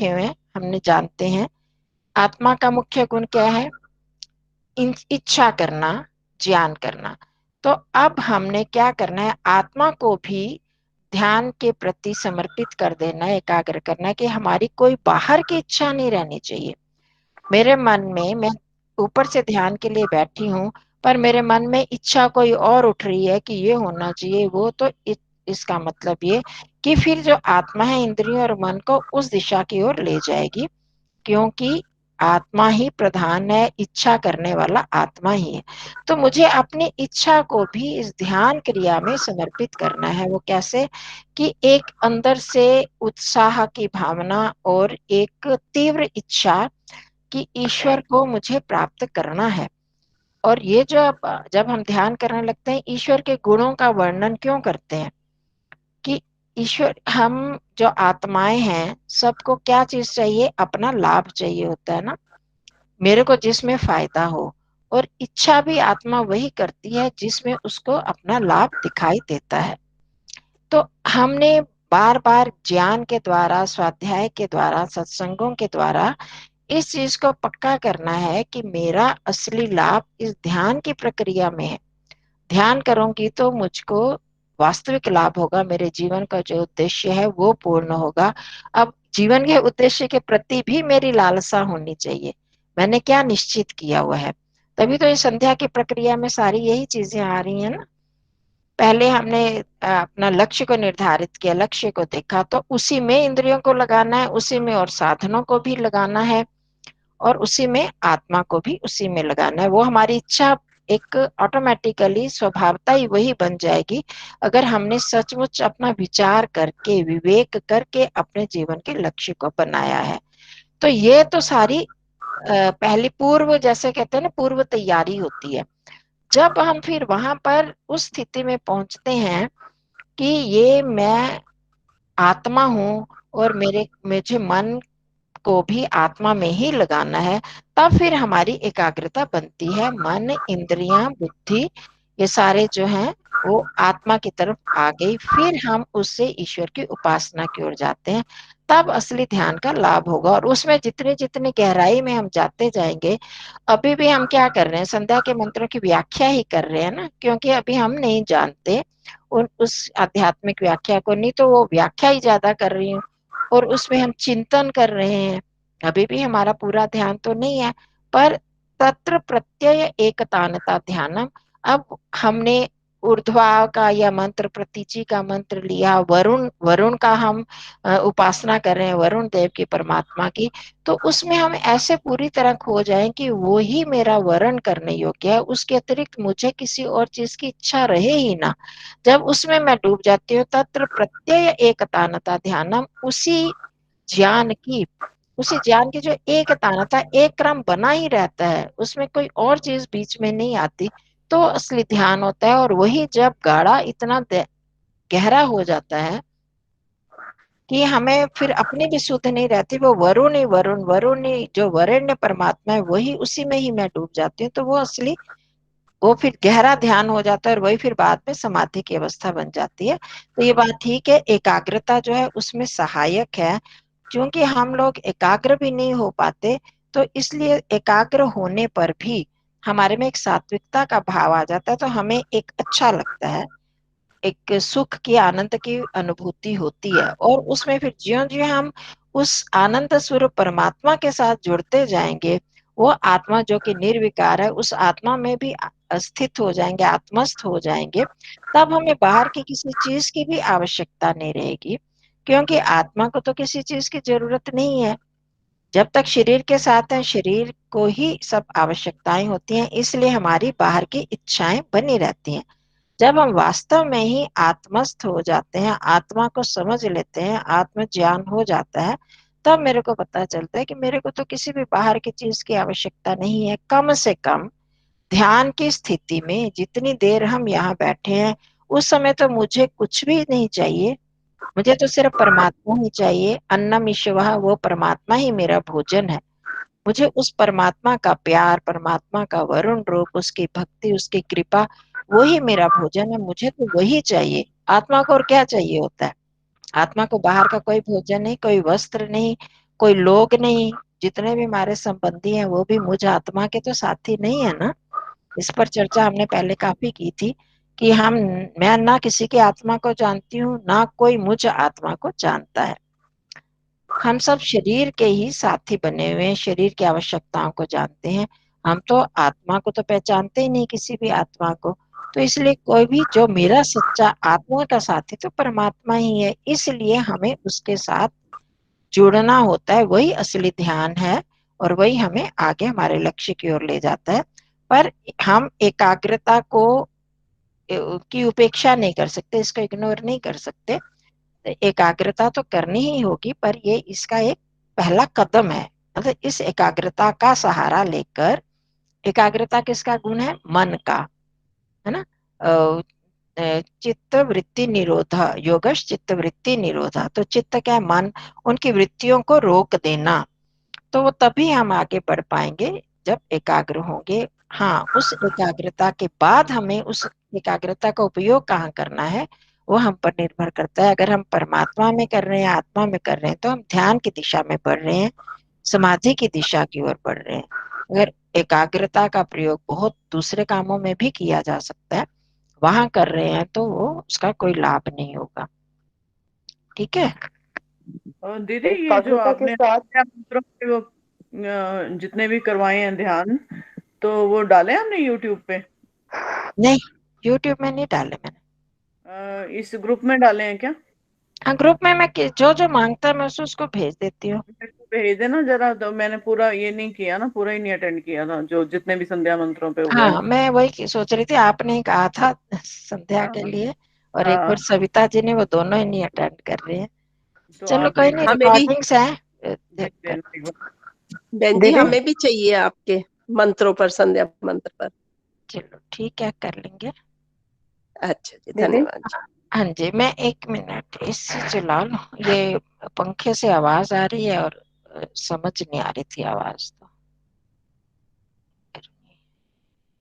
हुए हैं, हमने जानते हैं आत्मा का मुख्य गुण क्या है? इच्छा करना, ज्ञान करना। तो अब हमने क्या करना है, आत्मा को भी ध्यान के प्रति समर्पित कर देना है, एकाग्र करना है कि हमारी कोई बाहर की इच्छा नहीं रहनी चाहिए। मेरे मन में, मैं ऊपर से ध्यान के लिए बैठी हूँ, पर मेरे मन में इच्छा कोई और उठ रही है कि ये होना चाहिए वो, तो इसका मतलब ये कि फिर जो आत्मा है इंद्रियों और मन को उस दिशा की ओर ले जाएगी, क्योंकि आत्मा ही प्रधान है, इच्छा करने वाला आत्मा ही है। तो मुझे अपनी इच्छा को भी इस ध्यान क्रिया में समर्पित करना है। वो कैसे? कि एक अंदर से उत्साह की भावना और एक तीव्र इच्छा कि ईश्वर को मुझे प्राप्त करना है। और ये जो जब हम ध्यान करने लगते हैं, ईश्वर के गुणों का वर्णन क्यों करते हैं? कि ईश्वर, हम जो आत्माएं हैं, सबको क्या चीज चाहिए? अपना लाभ चाहिए होता है ना, मेरे को जिसमें फायदा हो। और इच्छा भी आत्मा वही करती है जिसमें उसको अपना लाभ दिखाई देता है। तो हमने बार बार ज्ञान के द्वारा, स्वाध्याय के द्वारा, सत्संगों के द्वारा इस चीज को पक्का करना है कि मेरा असली लाभ इस ध्यान की प्रक्रिया में है। ध्यान करूंगी तो मुझको वास्तविक लाभ होगा, मेरे जीवन का जो उद्देश्य है वो पूर्ण होगा। अब जीवन के उद्देश्य के प्रति भी मेरी लालसा होनी चाहिए, मैंने क्या निश्चित किया हुआ है। तभी तो इस संध्या की प्रक्रिया में सारी यही चीजें आ रही है ना। पहले हमने अपना लक्ष्य को निर्धारित किया, लक्ष्य को देखा, तो उसी में इंद्रियों को लगाना है, उसी में और साधनों को भी लगाना है, और उसी में आत्मा को भी उसी में लगाना है। वो हमारी इच्छा एक ऑटोमेटिकली, स्वभावता ही वही बन जाएगी, अगर हमने सचमुच अपना विचार करके, विवेक करके अपने जीवन के लक्ष्य को बनाया है। तो ये तो सारी पहली पूर्व, जैसे कहते हैं ना, पूर्व तैयारी होती है। जब हम फिर वहां पर उस स्थिति में पहुंचते हैं कि ये मैं आत्मा हूँ, और मेरे मुझे मन को भी आत्मा में ही लगाना है, तब फिर हमारी एकाग्रता बनती है। मन, इंद्रियां, बुद्धि, ये सारे जो हैं वो आत्मा की तरफ आ गई, फिर हम उससे ईश्वर की उपासना की ओर जाते हैं। तब असली ध्यान का लाभ होगा, और उसमें जितने जितने गहराई में हम जाते जाएंगे। अभी भी हम क्या कर रहे हैं? संध्या के मंत्रों की व्याख्या ही कर रहे हैं ना, क्योंकि अभी हम नहीं जानते उस आध्यात्मिक व्याख्या को, नहीं तो वो व्याख्या ही ज्यादा कर रही हूँ, और उसमें हम चिंतन कर रहे हैं। अभी भी हमारा पूरा ध्यान तो नहीं है, पर तत्र प्रत्यय एकतानता ध्यानम। अब हमने ऊर्ध्वा का या मंत्र, प्रतीचि का मंत्र लिया, वरुण वरुण का हम उपासना कर रहे हैं, वरुण देव की, परमात्मा की। तो उसमें हम ऐसे पूरी तरह खो जाएं कि वो ही मेरा वरण करने योग्य है, उसके अतिरिक्त मुझे किसी और चीज की इच्छा रहे ही ना। जब उसमें मैं डूब जाती हूँ, तत्र प्रत्यय एकतानता ध्यानम, उसी ज्ञान की जो एक तानता, एक क्रम बना ही रहता है, उसमें कोई और चीज बीच में नहीं आती, तो असली ध्यान होता है। और वही जब गाढ़ा इतना गहरा हो जाता है कि हमें फिर अपनी भी सुध नहीं रहती, वो वरुण ही वरुण, वरुण ही जो वरेण्य परमात्मा है, वही, उसी में ही मैं डूब जाती हूँ। तो वो असली, वो फिर गहरा ध्यान हो जाता है, और वही फिर बाद में समाधि की अवस्था बन जाती है। तो ये बात ठीक है, एकाग्रता जो है उसमें सहायक है। क्योंकि हम लोग एकाग्र भी नहीं हो पाते, तो इसलिए एकाग्र होने पर भी हमारे में एक सात्विकता का भाव आ जाता है, तो हमें एक अच्छा लगता है, एक सुख की, आनंद की अनुभूति होती है। और उसमें फिर ज्यों ज्यों हम उस आनंद स्वरूप परमात्मा के साथ जुड़ते जाएंगे, वो आत्मा जो कि निर्विकार है, उस आत्मा में भी स्थित हो जाएंगे, आत्मस्थ हो जाएंगे। तब हमें बाहर की किसी चीज की भी आवश्यकता नहीं रहेगी, क्योंकि आत्मा को तो किसी चीज की जरूरत नहीं है। जब तक शरीर के साथ है, शरीर को ही सब आवश्यकताएं होती हैं, इसलिए हमारी बाहर की इच्छाएं बनी रहती हैं। जब हम वास्तव में ही आत्मस्थ हो जाते हैं, आत्मा को समझ लेते हैं, आत्म ज्ञान हो जाता है, तब मेरे को पता चलता है कि मेरे को तो किसी भी बाहर की चीज की आवश्यकता नहीं है। कम से कम ध्यान की स्थिति में जितनी देर हम यहाँ बैठे हैं, उस समय तो मुझे कुछ भी नहीं चाहिए, मुझे तो सिर्फ परमात्मा ही चाहिए। अन्नम ईश्वरः, वो परमात्मा ही मेरा भोजन है। मुझे उस परमात्मा का प्यार, परमात्मा का वरुण रूप, उसकी भक्ति, उसकी कृपा, वही मेरा भोजन है। मुझे तो वही चाहिए। आत्मा को और क्या चाहिए होता है? आत्मा को बाहर का कोई भोजन नहीं, कोई वस्त्र नहीं, कोई लोग नहीं, जितने भी हमारे संबंधी हैं वो भी मुझ आत्मा के तो साथी नहीं है ना। इस पर चर्चा हमने पहले काफी की थी कि मैं ना किसी की आत्मा को जानती हूँ, ना कोई मुझ आत्मा को जानता है। हम सब शरीर के ही साथी बने हुए हैं, शरीर की आवश्यकताओं को जानते हैं। हम तो आत्मा को तो पहचानते ही नहीं, किसी भी आत्मा को। तो इसलिए कोई भी जो मेरा सच्चा आत्मा का साथी तो परमात्मा ही है, इसलिए हमें उसके साथ जुड़ना होता है। वही असली ध्यान है और वही हमें आगे हमारे लक्ष्य की ओर ले जाता है। पर हम एकाग्रता को की उपेक्षा नहीं कर सकते, इसको इग्नोर नहीं कर सकते। एकाग्रता तो करनी ही होगी, पर ये इसका एक पहला कदम है। मतलब इस एकाग्रता का सहारा लेकर, एकाग्रता किसका गुण है? मन का, है ना। चित्त वृत्ति निरोधा, योगश चित्त वृत्ति निरोधा। तो चित्त क्या है? मन। उनकी वृत्तियों को रोक देना। तो वो तभी हम आगे बढ़ पाएंगे जब एकाग्र होंगे। हाँ, उस एकाग्रता के बाद हमें उस एकाग्रता का उपयोग कहाँ करना है वो हम पर निर्भर करता है। अगर हम परमात्मा में कर रहे हैं, आत्मा में कर रहे हैं, तो हम ध्यान की दिशा में बढ़ रहे हैं, समाधि की दिशा की ओर बढ़ रहे हैं। अगर एकाग्रता का प्रयोग बहुत दूसरे कामों में भी किया जा सकता है, वहां कर रहे हैं, तो वो उसका कोई लाभ नहीं होगा। ठीक है। और दीदी ये जो एकाग्रता के आपने साथ मंत्रों के वो जितने भी करवाए हैं ध्यान, तो वो डाले हमने यूट्यूब पे? नहीं, यूट्यूब में नहीं डाले मैंने। इस ग्रुप में डाले हैं क्या? हाँ, ग्रुप में मैं जो जो मांगता है मैं उसको भेज देती हूँ। मेरे को भेज देना जरा। तो मैंने पूरा ये नहीं किया ना, पूरा ही नहीं अटेंड किया था, जो जितने भी संध्या मंत्रों पे हुए हाँ, हैं। मैं वही सोच रही थी, आपने कहा था संध्या के हाँ। लिए, और एक बार हाँ, सविता जी ने, वो दोनों ही नहीं अटेंड कर रहे हैं। तो चलो आप कोई एक नहीं, हमें भी, रिकॉर्डिंग्स है, देख देख कर। लेना एक बार। बहन जी दीदी, हमें भी चाहिए आपके मंत्रों पर, संध्या मंत्र पर। चलो ठीक है, कर लेंगे। अच्छा जी, दीदी, धन्यवाद जी। हाँ जी, मैं एक मिनट एसी चला लूं। ये पंखे से आवाज आ रही है और समझ नहीं आ रही थी आवाज।